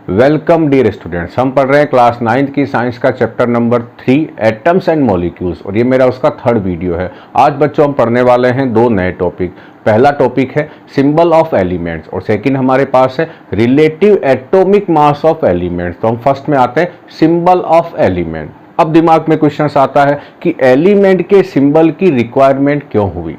Welcome dear students. हम पढ़ रहे हैं क्लास 9th की साइंस का chapter number 3 atoms and molecules और ये मेरा उसका थर्ड वीडियो है। आज बच्चों हम पढ़ने वाले हैं दो नए टॉपिक। पहला टॉपिक है सिंबल ऑफ एलिमेंट्स और सेकंड हमारे पास है relative atomic mass of elements. तो हम फर्स्ट में आते हैं सिंबल ऑफ एलिमेंट। अब दिमाग में क्वेश्चन आता है कि एलिमेंट के सिंबल की रिक्वायरमेंट क्यों हुई।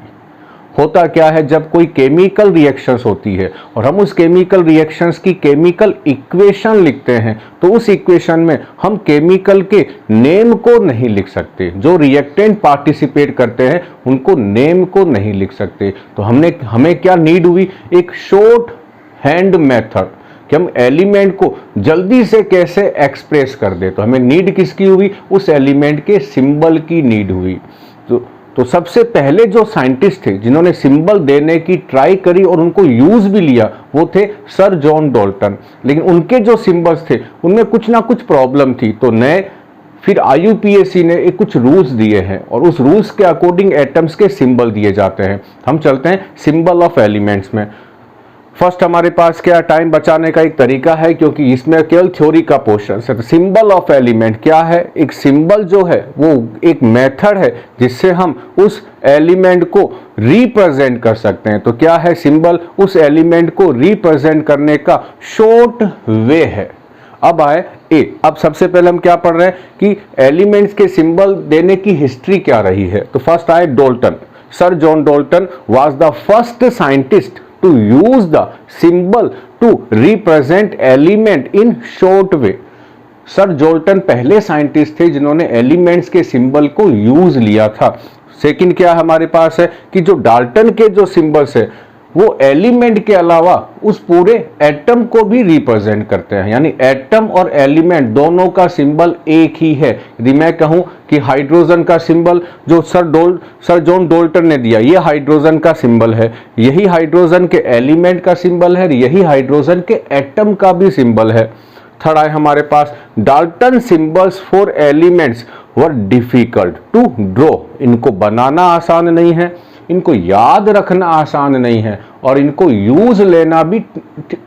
होता क्या है, जब कोई केमिकल रिएक्शंस होती है और हम उस केमिकल रिएक्शंस की केमिकल इक्वेशन लिखते हैं तो उस इक्वेशन में हम केमिकल के नेम को नहीं लिख सकते। जो रिएक्टेंट पार्टिसिपेट करते हैं उनको नेम को नहीं लिख सकते। तो हमें क्या नीड हुई, एक शॉर्ट हैंड मेथड कि हम एलिमेंट को जल्दी से कैसे एक्सप्रेस कर दे। तो हमें नीड किसकी हुई, उस एलिमेंट के सिंबल की नीड हुई। तो सबसे पहले जो साइंटिस्ट थे जिन्होंने सिंबल देने की ट्राई करी और उनको यूज भी लिया वो थे सर जॉन डाल्टन। लेकिन उनके जो सिंबल्स थे उनमें कुछ ना कुछ प्रॉब्लम थी। तो फिर IUPAC ने एक कुछ रूल्स दिए हैं और उस रूल्स के अकॉर्डिंग एटम्स के सिंबल दिए जाते हैं। हम चलते हैं सिंबल ऑफ एलिमेंट्स में। फर्स्ट हमारे पास क्या टाइम बचाने का एक तरीका है क्योंकि इसमें केवल थ्योरी का पोर्शन है। तो सिंबल ऑफ एलिमेंट क्या है, एक सिंबल जो है वो एक मेथड है जिससे हम उस एलिमेंट को रिप्रेजेंट कर सकते हैं। तो क्या है सिंबल, उस एलिमेंट को रिप्रेजेंट करने का शॉर्ट वे है। अब आए ए। अब सबसे पहले हम क्या पढ़ रहे हैं कि एलिमेंट्स के सिंबल देने की हिस्ट्री क्या रही है। तो फर्स्ट आए Dalton. Sir John Dalton was the first scientist to use the symbol to represent element in short way। Sir Dalton पहले साइंटिस्ट थे जिन्होंने एलिमेंट्स के सिंबल को यूज लिया था। सेकंड क्या हमारे पास है कि जो डाल्टन के जो सिंबल्स है वो एलिमेंट के अलावा उस पूरे एटम को भी रिप्रेजेंट करते हैं, यानी एटम और एलिमेंट दोनों का सिंबल एक ही है। यदि मैं कहूं कि हाइड्रोजन का सिंबल जो सर जॉन डाल्टन ने दिया ये हाइड्रोजन का सिंबल है, यही हाइड्रोजन के एलिमेंट का सिंबल है, यही हाइड्रोजन के एटम का भी सिंबल है। थर्ड आए हमारे पास Dalton symbols for elements were difficult to draw. इनको बनाना आसान नहीं है, इनको याद रखना आसान नहीं है और इनको यूज लेना भी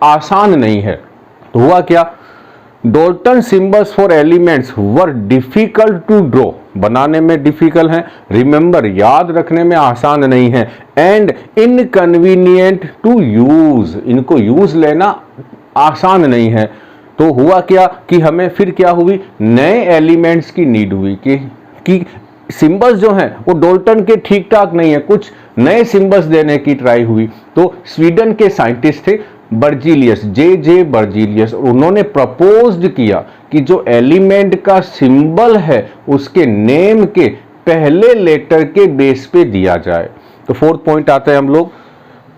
आसान नहीं है। तो हुआ क्या, Dalton symbols for elements were difficult to draw, बनाने में डिफिकल्ट है, रिमेंबर याद रखने में आसान नहीं है, एंड इनकन्वीनियंट टू यूज, इनको यूज लेना आसान नहीं है। तो हुआ क्या कि हमें फिर क्या हुई, नए एलिमेंट्स की नीड हुई कि सिंबल्स जो हैं वो डाल्टन के ठीक ठाक नहीं है, कुछ नए सिंबल्स देने की ट्राई हुई। तो स्वीडन के साइंटिस्ट थे बर्जीलियस, जे बर्जीलियस, उन्होंने प्रपोज्ड किया कि जो एलिमेंट का सिंबल है उसके नेम के पहले लेटर के बेस पे दिया जाए। तो फोर्थ पॉइंट आता है हम लोग,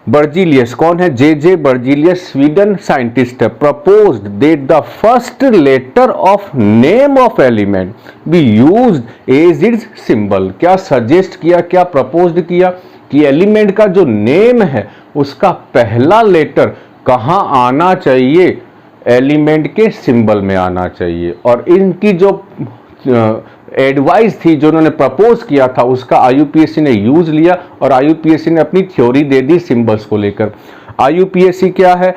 बर्जीलियस कौन है, जे बर्जीलियस स्वीडन साइंटिस्ट है। Proposed that the first letter of name of element be used as its symbol. क्या सजेस्ट किया, क्या प्रपोज्ड किया कि एलिमेंट का जो नेम है उसका पहला लेटर कहाँ आना चाहिए, एलिमेंट के सिंबल में आना चाहिए। और इनकी जो एडवाइस थी जो उन्होंने प्रपोज किया था उसका IUPAC ने यूज लिया और IUPAC ने अपनी थ्योरी दे दी सिंबल्स को लेकर। IUPAC क्या है,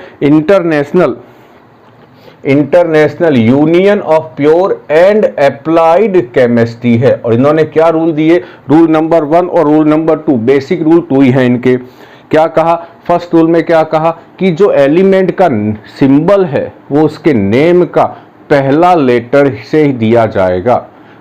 international union of pure and applied chemistry है। और इन्होंने क्या रूल दिए, रूल नंबर 1 और रूल नंबर 2, बेसिक रूल 2 ही है इनके। क्या कहा, फर्स्ट रूल में क्या कहा कि जो एलिमेंट का सिंबल है वो उसके नेम का पहला लेटर से ही दिया जाएगा।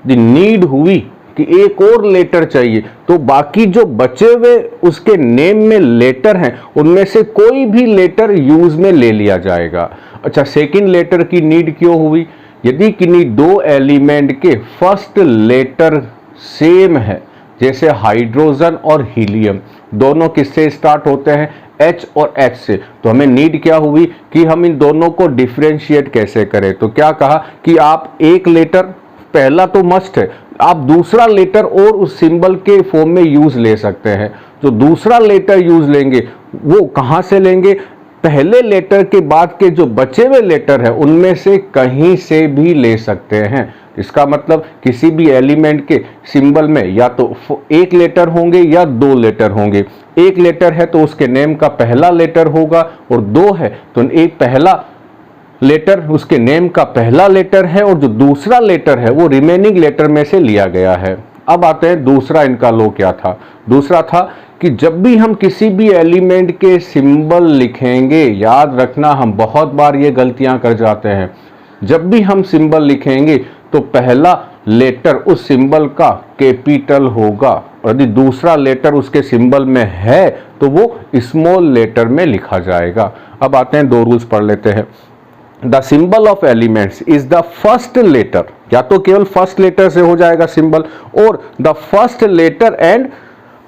दी नीड हुई कि एक और लेटर चाहिए तो बाकी जो बचे हुए उसके नेम में लेटर हैं उनमें से कोई भी लेटर यूज में ले लिया जाएगा। अच्छा, सेकंड लेटर की नीड क्यों हुई, यदि किन्हीं दो एलिमेंट के फर्स्ट लेटर सेम है, जैसे हाइड्रोजन और हीलियम दोनों किससे स्टार्ट होते हैं, H और H से, तो हमें नीड क्या हुई कि हम इन दोनों को डिफरेंशिएट कैसे करें। तो क्या कहा कि आप एक लेटर, पहला तो मस्ट है, आप दूसरा लेटर और उस सिंबल के फॉर्म में यूज ले सकते हैं। जो दूसरा लेटर यूज लेंगे वो कहां से लेंगे, पहले लेटर के बाद के जो बचे हुए लेटर है उनमें से कहीं से भी ले सकते हैं। इसका मतलब किसी भी एलिमेंट के सिंबल में या तो एक लेटर होंगे या दो लेटर होंगे। एक लेटर है तो उसके नेम का पहला लेटर होगा और दो है तो एक पहला लेटर उसके नेम का पहला लेटर है और जो दूसरा लेटर है वो रिमेनिंग लेटर में से लिया गया है। अब आते हैं दूसरा इनका लो क्या था। दूसरा था कि जब भी हम किसी भी एलिमेंट के सिंबल लिखेंगे, याद रखना हम बहुत बार ये गलतियां कर जाते हैं, जब भी हम सिंबल लिखेंगे तो पहला लेटर उस सिंबल का कैपिटल होगा और यदि दूसरा लेटर उसके सिंबल में है तो वो स्मॉल लेटर में लिखा जाएगा। अब आते हैं दो रूल्स पढ़ लेते हैं। The symbol of elements is the first letter, या तो केवल फर्स्ट लेटर से हो जाएगा सिंबल, और the first letter and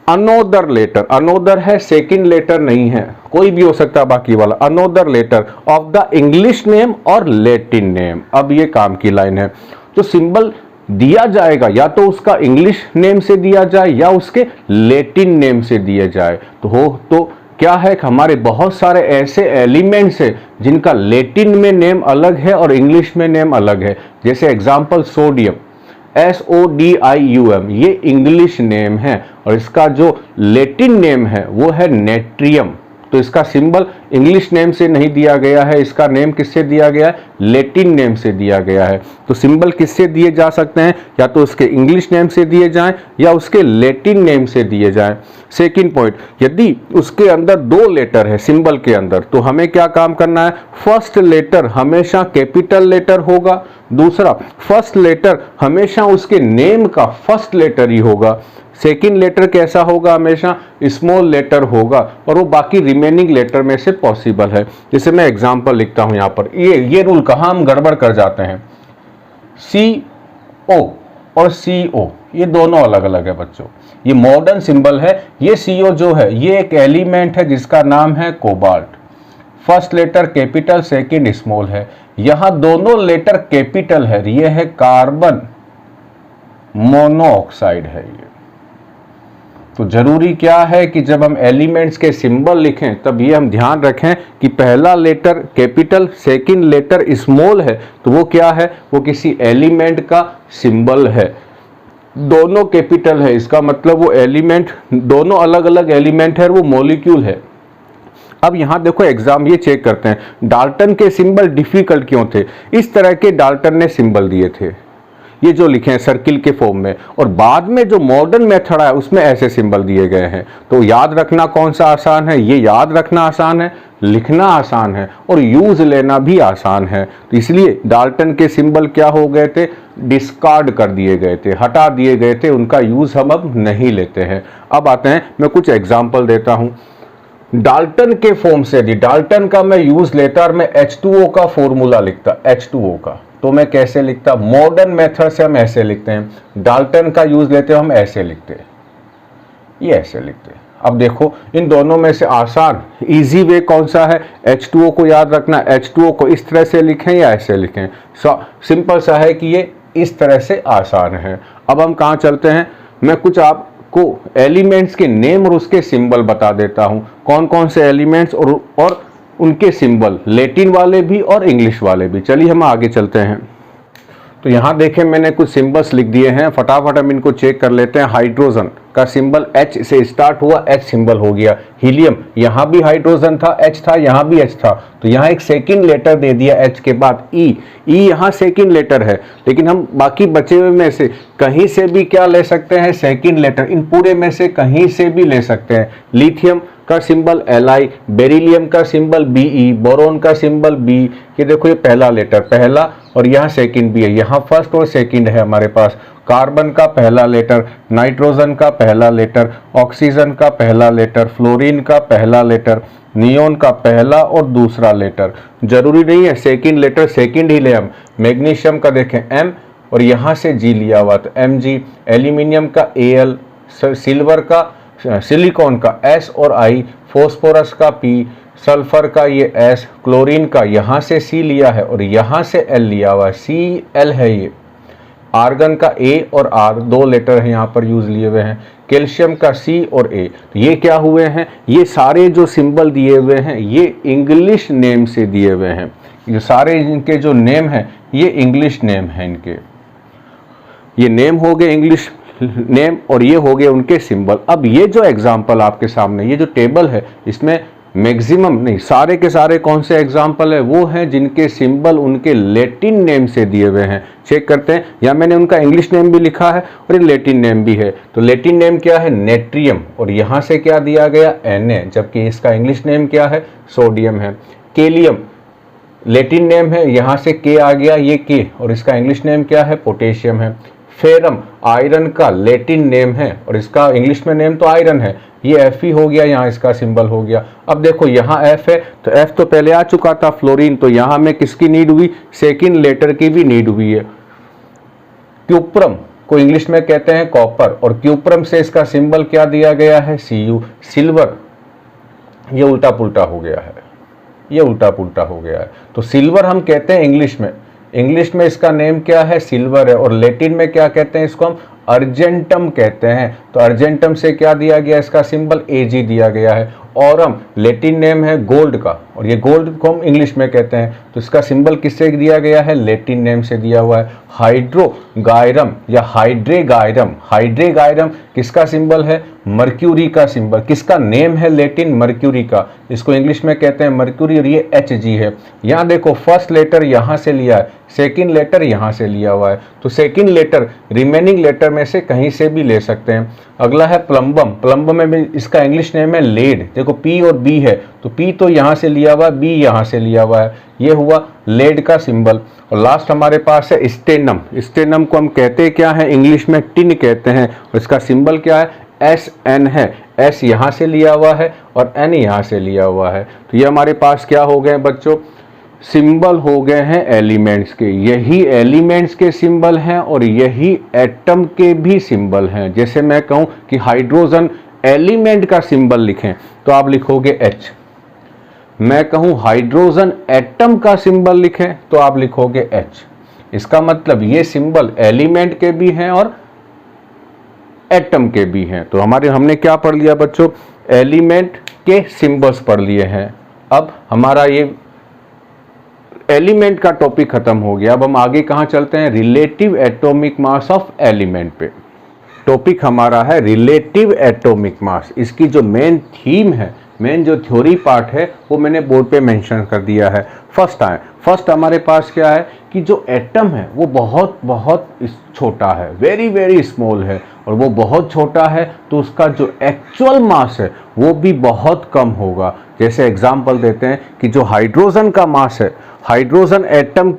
another letter, another है सेकंड लेटर नहीं है, कोई भी हो सकता है बाकी वाला, another letter of the English name और लैटिन नेम। अब ये काम की लाइन है, जो सिंबल दिया जाएगा या तो उसका इंग्लिश नेम से दिया जाए या उसके लैटिन नेम से दिया जाए। तो क्या है कि हमारे बहुत सारे ऐसे एलिमेंट्स हैं जिनका लैटिन में नेम अलग है और इंग्लिश में नेम अलग है। जैसे एग्जांपल सोडियम, SODIUM, ये इंग्लिश नेम है और इसका जो लैटिन नेम है वो है नेट्रियम। तो इसका सिंबल इंग्लिश नेम से नहीं दिया गया है, इसका नेम किससे दिया गया है, लैटिन नेम से दिया गया है। तो सिंबल किससे दिए जा सकते हैं, या तो उसके इंग्लिश नेम से दिए जाएं या उसके लैटिन नेम से दिए जाएं। सेकंड पॉइंट, यदि उसके अंदर दो लेटर है सिंबल के अंदर तो हमें क्या काम करना है, फर्स्ट लेटर हमेशा कैपिटल लेटर होगा, दूसरा फर्स्ट लेटर हमेशा उसके नेम का फर्स्ट लेटर ही होगा, सेकेंड लेटर कैसा होगा, हमेशा स्मॉल लेटर होगा और वो बाकी रिमेनिंग लेटर में से पॉसिबल है। जैसे मैं एग्जांपल लिखता हूं यहां पर, ये रूल कहां हम गड़बड़ कर जाते हैं, CO और CO ये दोनों अलग अलग है बच्चों, ये मॉडर्न सिंबल है। ये CO जो है ये एक एलिमेंट है जिसका नाम है cobalt, first letter capital second small है, यहां दोनों लेटर कैपिटल है, ये है कार्बन मोनोऑक्साइड है ये। तो जरूरी क्या है कि जब हम एलिमेंट्स के सिंबल लिखें तब ये हम ध्यान रखें कि पहला letter capital second letter small है तो वो क्या है, वो किसी एलिमेंट का सिंबल है। दोनों कैपिटल है इसका मतलब वो एलिमेंट, दोनों अलग अलग एलिमेंट है, वो मॉलिक्यूल है। अब यहां देखो एग्जाम ये चेक करते हैं, डाल्टन के सिंबल डिफिकल्ट क्यों थे, इस तरह के डाल्टन ने सिंबल दिए थे, ये जो लिखे हैं सर्किल के फॉर्म में, और बाद में जो मॉडर्न मेथड है उसमें ऐसे सिंबल दिए गए हैं। तो याद रखना कौन सा आसान है, ये याद रखना आसान है, लिखना आसान है और यूज लेना भी आसान है। तो इसलिए डाल्टन के सिंबल क्या हो गए थे, डिस्कार्ड कर दिए गए थे, हटा दिए गए थे, उनका यूज हम अब नहीं लेते हैं। अब आते हैं, मैं कुछ एग्जाम्पल देता हूं डाल्टन के फॉर्म से। यदि डाल्टन का मैं यूज लेता और मैं H2O का फॉर्मूला लिखता, H2O का, तो मैं कैसे लिखता, मॉडर्न मेथड से हम ऐसे लिखते हैं, डाल्टन का यूज लेते हैं हम ऐसे लिखते हैं, ये ऐसे लिखते हैं। अब देखो इन दोनों में से आसान इजी वे कौन सा है, H2O को याद रखना, H2O को इस तरह से लिखें या ऐसे लिखें, सिंपल सा है कि ये इस तरह से आसान है। अब हम कहाँ चलते हैं, मैं कुछ आपको एलिमेंट्स के नेम और उसके सिंबल बता देता हूँ, कौन कौन से एलिमेंट्स और उनके सिंबल, लैटिन वाले भी और इंग्लिश वाले भी। चलिए हम आगे चलते हैं। तो यहाँ देखें मैंने कुछ सिंबल्स लिख दिए हैं, फटाफट हम इनको चेक कर लेते हैं। हाइड्रोजन का सिंबल H से स्टार्ट हुआ, H सिंबल हो गया। हीलियम, यहाँ भी हाइड्रोजन था, H था, यहाँ भी H था, तो यहाँ एक सेकंड लेटर दे दिया H के बाद E यहाँ सेकंड लेटर है, लेकिन हम बाकी बचे हुए में से कहीं से भी क्या ले सकते हैं, सेकंड लेटर, इन पूरे में से कहीं से भी ले सकते हैं। लिथियम का सिंबल Li, बेरिलियम का सिंबल Be, बोरोन का सिंबल B, ये देखो ये पहला लेटर, पहला, और यहाँ सेकंड भी है, यहाँ फर्स्ट और सेकंड है हमारे पास। कार्बन का पहला लेटर, नाइट्रोजन का पहला लेटर, ऑक्सीजन का पहला लेटर, फ्लोरीन का पहला लेटर, नियोन का पहला और दूसरा लेटर। जरूरी नहीं है सेकंड लेटर सेकंड ही ले हम। मैग्नीशियम का देखें M और यहाँ से G लिया हुआ तो Mg, एल्यूमिनियम का Al, सिल्वर का, सिलिकॉन का S और I, फॉस्फोरस का P, सल्फर का ये S, क्लोरीन का यहाँ से C लिया है और यहाँ से L लिया हुआ है, Cl है ये। आर्गन का A और R, दो लेटर हैं यहाँ पर यूज लिए हुए हैं। कैल्शियम का C और A, तो ये क्या हुए हैं, ये सारे जो सिंबल दिए हुए हैं ये इंग्लिश नेम से दिए हुए हैं। ये सारे इनके जो नेम हैं ये इंग्लिश नेम हैं, इनके ये नेम हो गए इंग्लिश नेम और ये हो गए उनके सिंबल। अब ये जो एग्जाम्पल आपके सामने, ये जो टेबल है इसमें मैक्सिमम नहीं, सारे के सारे कौन से एग्जाम्पल है, वो हैं जिनके सिंबल उनके लैटिन नेम से दिए हुए हैं। चेक करते हैं, या मैंने उनका इंग्लिश नेम भी लिखा है और ये लैटिन नेम भी है। तो लैटिन नेम क्या है, नेट्रियम, और यहाँ से क्या दिया गया, Na, जबकि इसका इंग्लिश नेम क्या है, सोडियम है। केलियम लैटिन नेम है, यहाँ से के आ गया, ये के, और इसका इंग्लिश नेम क्या है, पोटेशियम है। फेरम आयरन का लैटिन नेम है और इसका इंग्लिश में नेम तो आयरन है, ये एफ ही हो गया, यहाँ इसका सिंबल हो गया। अब देखो यहाँ एफ है, तो एफ तो पहले आ चुका था, फ्लोरीन, तो यहाँ में किसकी नीड हुई, सेकेंड लेटर की भी नीड हुई है। क्यूप्रम को इंग्लिश में कहते हैं कॉपर, और क्यूप्रम से इसका सिंबल क्या दिया गया है, Cu। सिल्वर, ये उल्टा पुल्टा हो गया है, ये उल्टा पुल्टा हो गया है। तो सिल्वर हम कहते हैं इंग्लिश में इसका नेम क्या है, सिल्वर है, और लैटिन में क्या कहते हैं इसको, हम अर्जेंटम कहते हैं। तो अर्जेंटम से क्या दिया गया, इसका सिंबल Ag दिया गया है। औरम लैटिन नेम है गोल्ड का, और ये गोल्ड को हम इंग्लिश में कहते हैं, तो इसका सिंबल किससे दिया गया है, लैटिन नेम से दिया हुआ है। हाइड्रोगायरम या हाइड्रेगायरम किसका सिंबल है, मर्क्यूरी का सिंबल, किसका नेम है, लैटिन मर्क्यूरी का, इसको इंग्लिश में कहते हैं मर्क्यूरी, और ये Hg है। यहाँ देखो फर्स्ट लेटर यहाँ से लिया है, सेकेंड लेटर यहाँ से लिया हुआ है, तो सेकेंड लेटर रिमेनिंग लेटर में से कहीं से भी ले सकते हैं। अगला है प्लम्बम में भी इसका इंग्लिश नेम है लेड, देखो P और B है, तो P तो यहाँ से लिया हुआ है, B यहाँ से लिया हुआ है, ये हुआ लेड का सिंबल। और लास्ट हमारे पास है स्टेनम को हम कहते क्या है, इंग्लिश में टिन कहते हैं, और इसका सिंबल क्या है, Sn है, S यहाँ से लिया हुआ है और N यहाँ से लिया हुआ है। तो ये हमारे पास क्या हो गए बच्चों, सिंबल हो गए हैं एलिमेंट्स के। यही एलिमेंट्स के सिंबल हैं और यही एटम के भी सिंबल हैं। जैसे मैं कहूँ कि हाइड्रोजन एलिमेंट का सिंबल लिखें तो आप लिखोगे H, मैं कहूँ हाइड्रोजन एटम का सिंबल लिखें तो आप लिखोगे H। इसका मतलब ये सिंबल एलिमेंट के भी हैं और एटम के भी हैं। तो हमने क्या पढ़ लिया बच्चों, एलिमेंट के सिंबल्स पढ़ लिए हैं। अब हमारा ये एलिमेंट का टॉपिक खत्म हो गया। अब हम आगे कहाँ चलते हैं, relative atomic mass of element पे। टॉपिक हमारा है रिलेटिव एटॉमिक मास। इसकी जो मेन थीम है, मेन जो थ्योरी पार्ट है, वो मैंने बोर्ड पे मेंशन कर दिया है। फर्स्ट हमारे पास क्या है कि जो एटम है वो बहुत बहुत छोटा है, वेरी वेरी स्मॉल है, और वो बहुत छोटा है तो उसका जो एक्चुअल मास है वो भी बहुत कम होगा। जैसे एग्जांपल देते हैं कि जो हाइड्रोजन का मास है, हाइड्रोजन एटम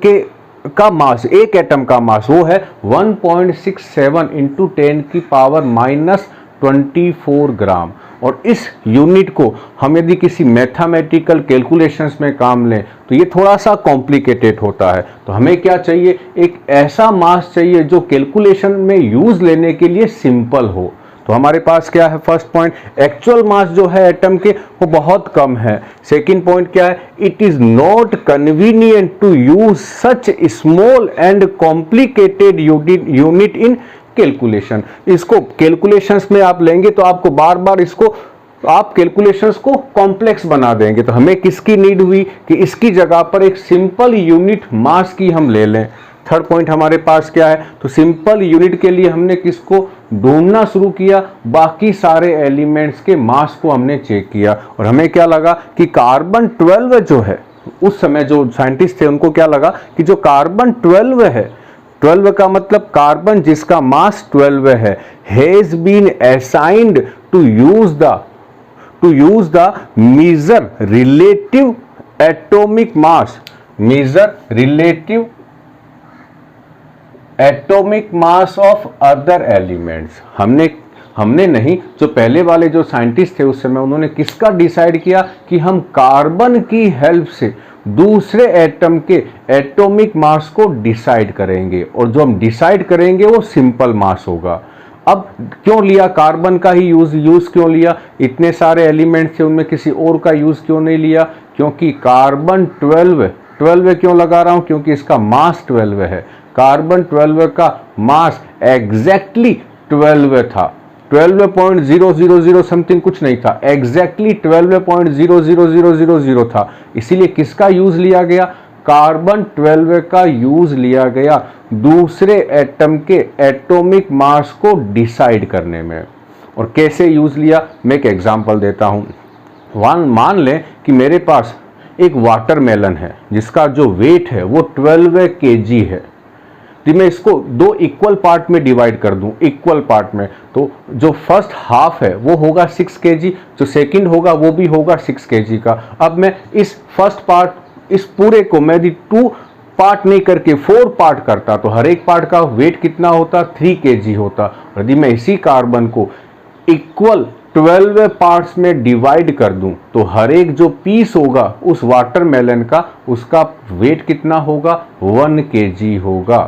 का मास, एक एटम का मास वो है 1.67 इंटू 10 की पावर -24 ग्राम। और इस यूनिट को हम यदि किसी मैथमेटिकल कैलकुलेशंस में काम लें तो ये थोड़ा सा कॉम्प्लिकेटेड होता है। तो हमें क्या चाहिए, एक ऐसा मास चाहिए जो कैलकुलेशन में यूज लेने के लिए सिंपल हो। तो हमारे पास क्या है, फर्स्ट पॉइंट, एक्चुअल मास जो है एटम के वो बहुत कम है। सेकंड पॉइंट क्या है, it is not convenient to use such small and complicated unit in calculation. इसको कैलकुलेशंस में आप लेंगे तो आपको बार बार इसको आप कैलकुलेशंस को कॉम्प्लेक्स बना देंगे। तो हमें किसकी नीड हुई कि इसकी जगह पर एक सिंपल यूनिट मास की हम ले लें। थर्ड पॉइंट हमारे पास क्या है, तो सिंपल यूनिट के लिए हमने किसको ढूंढना शुरू किया, बाकी सारे एलिमेंट्स के मास को हमने चेक किया, और हमें क्या लगा कि कार्बन 12 जो है, उस समय जो साइंटिस्ट थे उनको क्या लगा कि जो कार्बन 12 है, 12 का मतलब कार्बन जिसका मास 12 है, has been assigned to use the major relative atomic mass, major relative atomic mass of other elements. हमने नहीं, जो पहले वाले जो साइंटिस्ट थे उस समय उन्होंने किसका डिसाइड किया कि हम कार्बन की हेल्प से दूसरे एटम के एटॉमिक मास को डिसाइड करेंगे, और जो हम डिसाइड करेंगे वो सिंपल मास होगा। अब क्यों लिया कार्बन का ही यूज क्यों लिया, इतने सारे एलिमेंट्स थे उनमें किसी और का यूज क्यों नहीं लिया, क्योंकि कार्बन 12 क्यों लगा रहा हूं, क्योंकि इसका मास 12 है। कार्बन 12 का मास एग्जैक्टली 12 था, 12.000 समथिंग कुछ नहीं था, एग्जैक्टली 12.00000 था। इसीलिए किसका यूज लिया गया, कार्बन 12 का यूज लिया गया दूसरे एटम के एटॉमिक मास को डिसाइड करने में। और कैसे यूज लिया, मैं एक एग्जांपल देता हूं। मान लें कि मेरे पास एक वाटरमेलन है जिसका जो वेट है वो 12 kg है। तो मैं इसको दो इक्वल पार्ट में डिवाइड कर दूं, इक्वल पार्ट में, तो जो फर्स्ट हाफ है वो होगा 6 kg, जो सेकंड होगा वो भी होगा 6 kg का। अब मैं इस फर्स्ट पार्ट, इस पूरे को मैं यदि 2 पार्ट नहीं करके 4 पार्ट करता तो हर एक पार्ट का वेट कितना होता, 3 kg होता। यदि मैं इसी कार्बन को इक्वल 12 पार्ट्स में डिवाइड कर दूं तो हर एक जो पीस होगा उस वाटरमेलन का, उसका वेट कितना होगा, 1 kg होगा।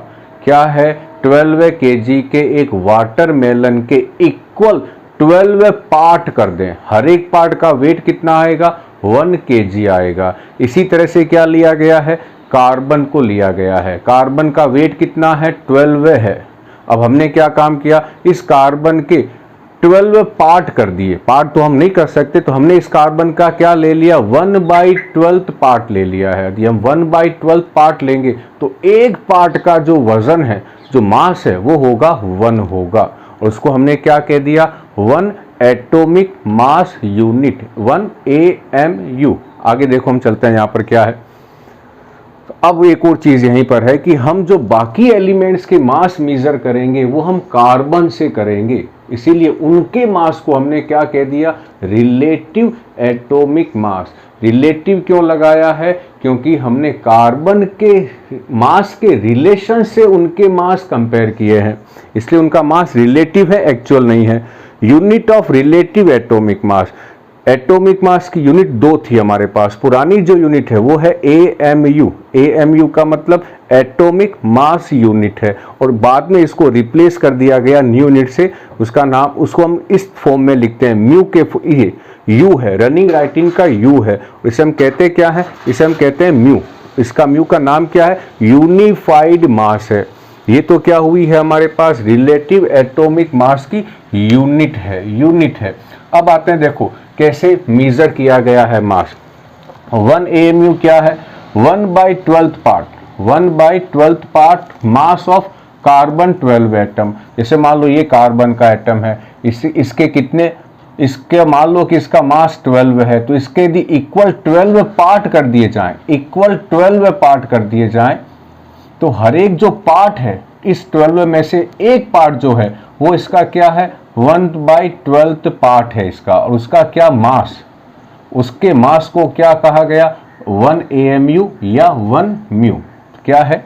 क्या है, 12 kg के एक वाटरमेलन के इक्वल 12 पार्ट कर दें, हर एक पार्ट का वेट कितना आएगा, 1 kg आएगा। इसी तरह से क्या लिया गया है, कार्बन को लिया गया है। कार्बन का वेट कितना है, 12 है। अब हमने क्या काम किया, इस कार्बन के 12 पार्ट कर दिए। पार्ट तो हम नहीं कर सकते, तो हमने इस कार्बन का क्या ले लिया, 1/12 पार्ट ले लिया है। यदि हम 1/12 पार्ट लेंगे तो एक पार्ट का जो वजन है, जो मास है, वो होगा 1 होगा। और उसको हमने क्या कह दिया, 1 एटॉमिक मास यूनिट, 1 AMU। आगे देखो हम चलते हैं यहाँ पर क्या है। अब एक और चीज यहीं पर है कि हम जो बाकी एलिमेंट्स के मास मेजर करेंगे वो हम कार्बन से करेंगे, इसीलिए उनके मास को हमने क्या कह दिया, रिलेटिव एटॉमिक मास। रिलेटिव क्यों लगाया है, क्योंकि हमने कार्बन के मास के रिलेशन से उनके मास कंपेयर किए हैं, इसलिए उनका मास रिलेटिव है, एक्चुअल नहीं है। Unit of relative atomic mass, atomic mass की यूनिट 2 थी हमारे पास। पुरानी जो यूनिट है वो है AMU। AMU का मतलब एटॉमिक मास यूनिट है, और बाद में इसको रिप्लेस कर दिया गया न्यू यूनिट से। उसका नाम, उसको हम इस फॉर्म में लिखते हैं, म्यू के, ये यू है, रनिंग राइटिंग का यू है। इसे हम कहते क्या है, इसे हम कहते हैं म्यू। इसका म्यू का नाम क्या है, यूनिफाइड मास है। ये तो क्या हुई है, हमारे पास रिलेटिव एटॉमिक मास की यूनिट है। अब आते हैं, देखो कैसे मेजर किया गया है मास। 1 AMU क्या है, 1/12 part, 1/12 part mass of carbon 12 atom. जैसे मान लो ये कार्बन का एटम है, इसके कितने, इसके मान लो कि इसका मास 12 है, तो इसके यदि इक्वल 12 पार्ट कर दिए जाएं, इक्वल 12 पार्ट कर दिए जाएं, तो हर एक जो पार्ट है इस 12 में से एक पार्ट जो है वो इसका क्या है, 1/12 पार्ट है इसका, और उसका क्या मास, उसके मास को क्या कहा गया, 1 AMU या 1 म्यू। क्या है,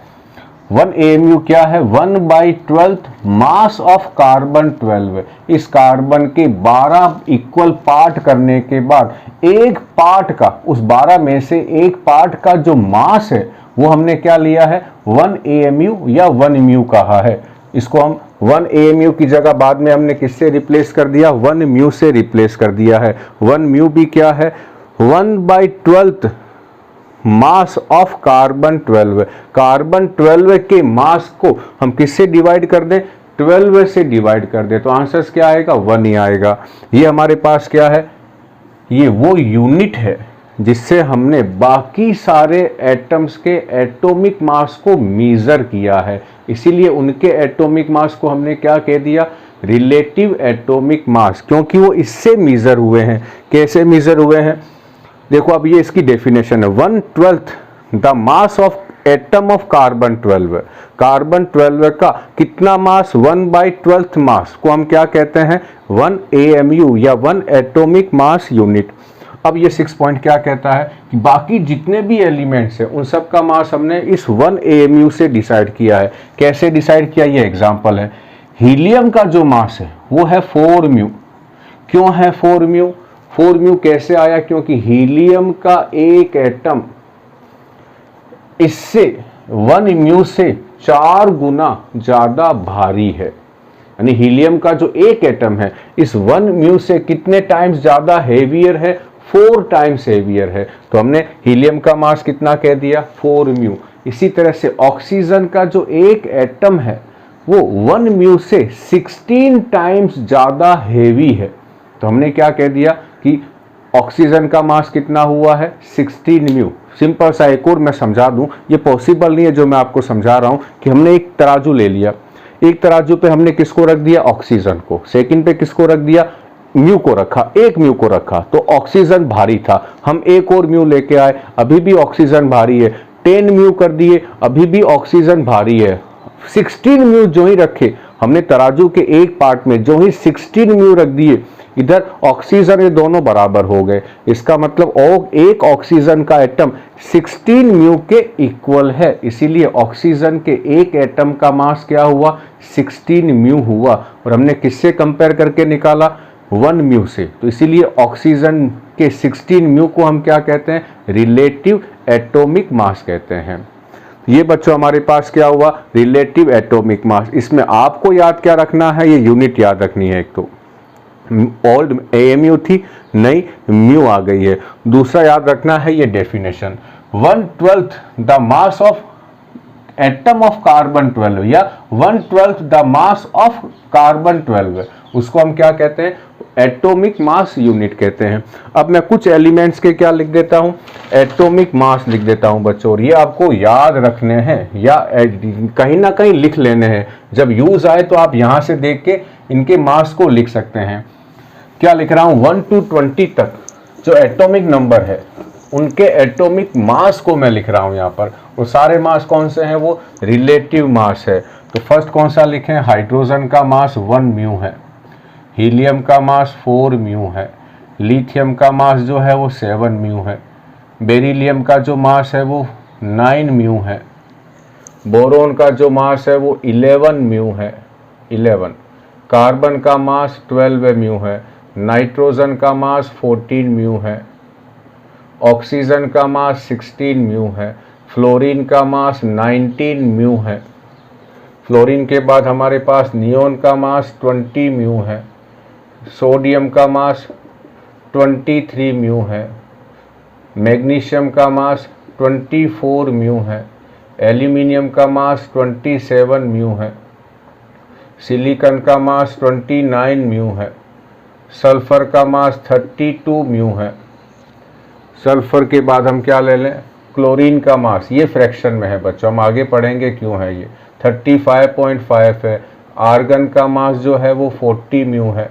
1 AMU क्या है, 1/12 मास ऑफ कार्बन 12। इस कार्बन के 12 इक्वल पार्ट करने के बाद एक पार्ट का, उस 12 में से एक पार्ट का जो मास है वो हमने क्या लिया है, 1 AMU या 1 म्यू कहा है। इसको हम 1 AMU की जगह बाद में हमने किससे रिप्लेस कर दिया, 1 म्यू से रिप्लेस कर दिया है। 1 म्यू भी क्या है, 1/12 मास ऑफ कार्बन 12। कार्बन 12 के मास को हम किससे डिवाइड कर दें, 12 से डिवाइड कर दें, तो आंसर क्या आएगा, 1 ही आएगा। ये हमारे पास क्या है, ये वो यूनिट है जिससे हमने बाकी सारे एटम्स के एटॉमिक मास को मेजर किया है, इसीलिए उनके एटॉमिक मास को हमने क्या कह दिया, रिलेटिव एटॉमिक मास, क्योंकि वो इससे मेजर हुए हैं। कैसे मेजर हुए हैं, देखो अब ये इसकी डेफिनेशन है, 1/12 the mass of atom of carbon 12। Carbon 12 का कितना मास, 1/12 मास को हम क्या कहते हैं, 1 AMU या 1 एटॉमिक मास यूनिट। अब ये 6 पॉइंट क्या कहता है कि बाकी जितने भी एलिमेंट्स हैं उन सब का मास हमने इस 1 AMU से डिसाइड किया है। कैसे डिसाइड किया, ये एग्जांपल है। हीलियम का जो मास है वो है 4 म्यू। क्यों है 4 म्यू, 4 म्यू कैसे आया, क्योंकि हीलियम का एक एटम इससे 1 म्यू से 4 गुना ज्यादा भारी है, यानी हीलियम का जो एक एटम है इस 1 म्यू से कितने टाइम्स ज्यादा हेवियर है, 4 टाइम्स हेवियर है। तो हमने हीलियम का मास कितना कह दिया, 4 म्यू। इसी तरह से ऑक्सीजन का जो एक एटम है वो 1 म्यू से 16 टाइम्स ज्यादा हेवी है, तो हमने क्या कह दिया कि ऑक्सीजन का मास कितना हुआ है, 16 म्यू। सिंपल सा एक और मैं समझा दूं, ये पॉसिबल नहीं है जो मैं आपको समझा रहा हूं, कि हमने एक तराजू ले लिया, एक तराजू पे हमने किसको रख दिया, ऑक्सीजन को, सेकंड पे किसको रख दिया, म्यू को रखा, एक म्यू को रखा तो ऑक्सीजन भारी था, हम एक और म्यू लेके आए, अभी भी ऑक्सीजन भारी है, 10 म्यू कर दिए, अभी भी ऑक्सीजन भारी है, 16 म्यू जो ही रखे हमने तराजू के एक पार्ट में, जो ही 16 म्यू रख दिए, इधर ऑक्सीजन ये दोनों बराबर हो गए। इसका मतलब एक ऑक्सीजन का एटम 16 म्यू के इक्वल है, इसीलिए ऑक्सीजन के एक एटम का मास क्या हुआ, 16 म्यू हुआ। और हमने किससे कंपेयर करके निकाला, 1 म्यू से, तो इसीलिए ऑक्सीजन के 16 म्यू को हम क्या कहते हैं, रिलेटिव एटॉमिक मास कहते हैं। ये बच्चों हमारे पास क्या हुआ, रिलेटिव एटॉमिक मास। इसमें आपको याद क्या रखना है, ये यूनिट याद रखनी है। एक तो ओल्ड AMU थी, नई म्यू आ गई है। दूसरा याद रखना है ये definition, 1/12 the mass of atom of carbon 12 या 1/12 द मास ऑफ कार्बन 12, उसको हम क्या कहते हैं, एटॉमिक मास यूनिट कहते हैं। अब मैं कुछ एलिमेंट्स के क्या लिख देता हूं, एटॉमिक मास लिख देता हूं बच्चों, और ये आपको याद रखने हैं या कहीं ना कहीं लिख लेने हैं, जब यूज आए तो आप यहां से देख के इनके मास को लिख सकते हैं। क्या लिख रहा हूं, 1 to 20 तक जो एटॉमिक नंबर है उनके एटॉमिक मास को मैं लिख रहा हूं यहाँ पर। वो सारे मास कौन से हैं, वो रिलेटिव मास है। तो फर्स्ट कौन सा लिखें, हाइड्रोजन का मास 1 म्यू है, हीलियम का मास 4 म्यू है, लिथियम का मास जो है वो 7 म्यू है, बेरिलियम का जो मास है वो 9 म्यू है, बोरोन का जो मास है वो 11 म्यू है, 11, कार्बन का मास 12 म्यू है, नाइट्रोजन का मास 14 म्यू है, ऑक्सीजन का मास 16 म्यू है, फ्लोरीन का मास 19 म्यू है, फ्लोरीन के बाद हमारे पास नियोन का मास 20 म्यू है, सोडियम का मास 23 म्यू है, मैग्नीशियम का मास 24 म्यू है, एल्यूमिनियम का मास 27 म्यू है, सिलिकॉन का मास 29 म्यू है, सल्फर का मास 32 म्यू है। सल्फर के बाद हम क्या ले लें, क्लोरीन का मास, ये फ्रैक्शन में है बच्चों, हम आगे पढ़ेंगे क्यों है, ये 35.5 है। आर्गन का मास जो है वो 40 म्यू है,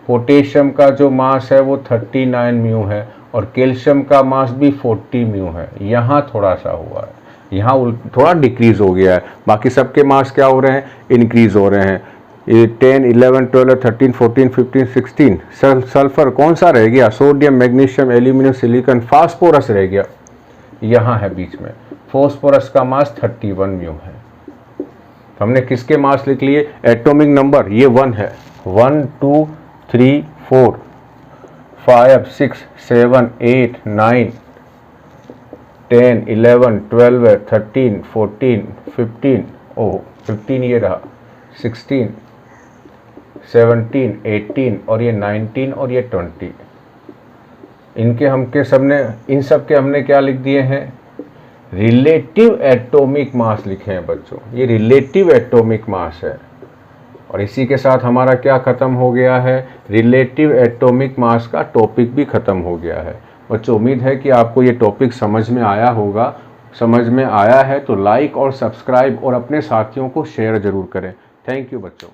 पोटेशियम का जो मास है वो 39 म्यू है, और कैल्शियम का मास भी 40 म्यू है। यहाँ थोड़ा सा हुआ है, यहाँ थोड़ा डिक्रीज हो गया है, बाकी सबके मास क्या हो रहे हैं, इंक्रीज हो रहे हैं। 10, 11, 12, 13, 14, 15, 16। सल्फर कौन सा रह गया, sodium, magnesium, aluminium, silicon, phosphorus रह गया, यहाँ है बीच में। फास्फोरस का मास 31 म्यू है। तो हमने किसके मास लिख लिए, एटॉमिक नंबर, ये 1 है, 1 2 3 4 5 6 7 8 9 10 11 12 13 14 15, ओह 15 ये रहा, 16 17 18 और ये 19 और ये 20। इन सब के हमने क्या लिख दिए हैं, रिलेटिव एटॉमिक मास लिखे हैं बच्चों, ये रिलेटिव एटॉमिक मास है। और इसी के साथ हमारा क्या ख़त्म हो गया है, रिलेटिव एटॉमिक मास का टॉपिक भी ख़त्म हो गया है। बच्चों उम्मीद है कि आपको ये टॉपिक समझ में आया होगा। समझ में आया है तो लाइक और सब्सक्राइब और अपने साथियों को शेयर ज़रूर करें। थैंक यू बच्चों।